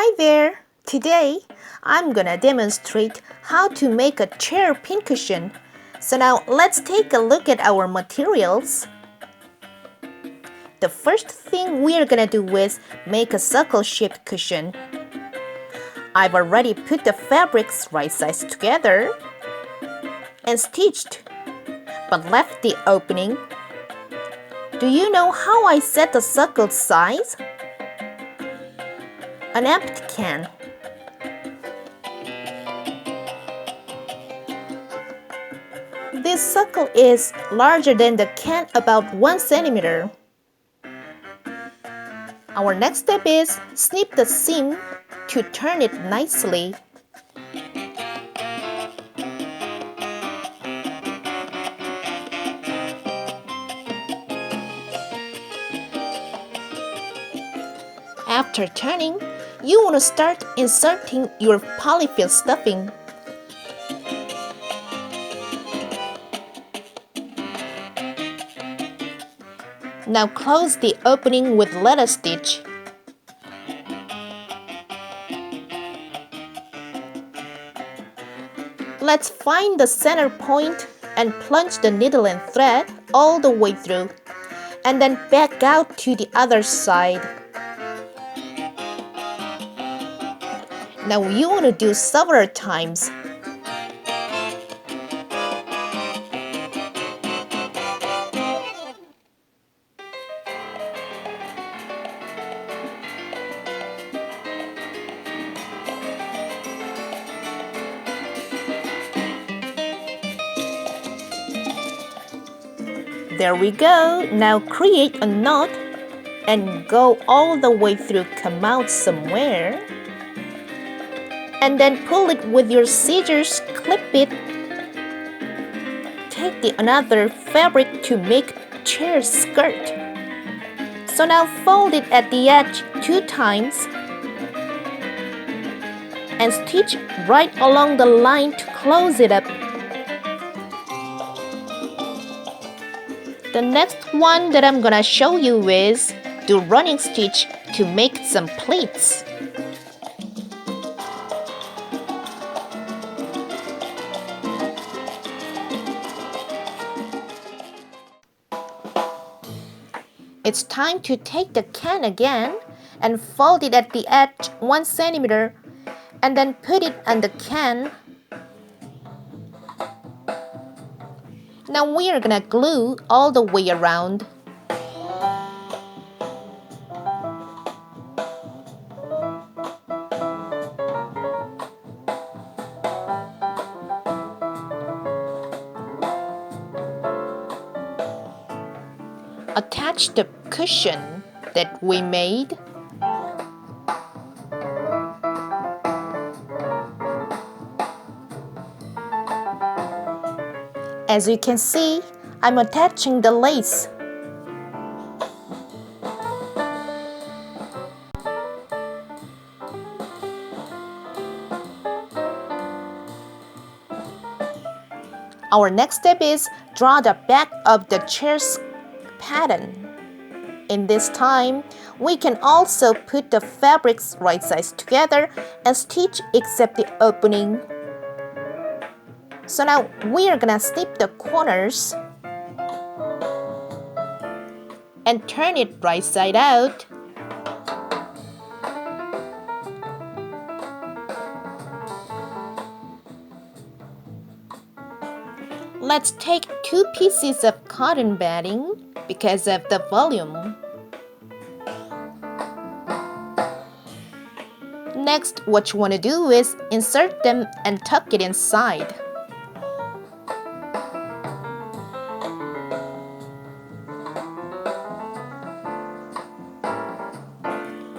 Hi there! Today, I'm gonna demonstrate how to make a chair pincushion. So now let's take a look at our materials. The first thing we're gonna do is make a circle-shaped cushion. I've already put the fabrics right size together and stitched, but left the opening. Do you know how I set the circle size? An empty can. This circle is larger than the can, about 1 centimeter. Our next step is snip the seam to turn it nicely. After turning, you want to start inserting your polyfill stuffing. Now close the opening with letter stitch. Let's find the center point and plunge the needle and thread all the way through, and then back out to the other side. Now you want to do several times. There we go. Now create a knot and go all the way through, come out somewhere. And then pull it with your scissors, clip it. Take the another fabric to make chair skirt. So now fold it at the edge 2 times and stitch right along the line to close it up. The next one that I'm gonna show you is do running stitch to make some pleats. It's time to take the can again and fold it at the edge 1 centimeter and then put it on the can. Now we are gonna glue all the way around. Attach the cushion that we made. As you can see, I'm attaching the lace. Our next step is draw the back of the chair's pattern. In this time, we can also put the fabrics right size together and stitch except the opening. So now we are gonna snip the corners and turn it right side out. Let's take 2 pieces of cotton batting because of the volume. Next, what you want to do is insert them and tuck it inside.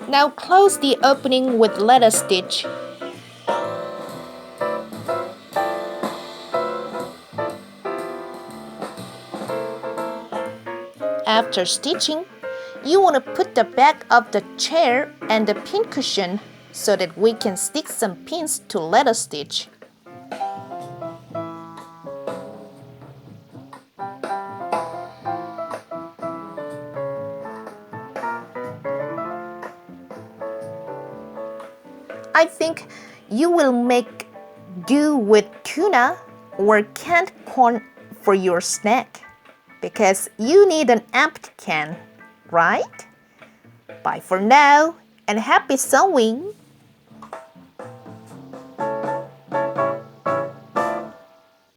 Now close the opening with letter stitch. After stitching, you want to put the back of the chair and the pincushion so that we can stick some pins to letter stitch. I think you will make do with tuna or canned corn for your snack because you need an empty can, right? Bye for now and happy sewing!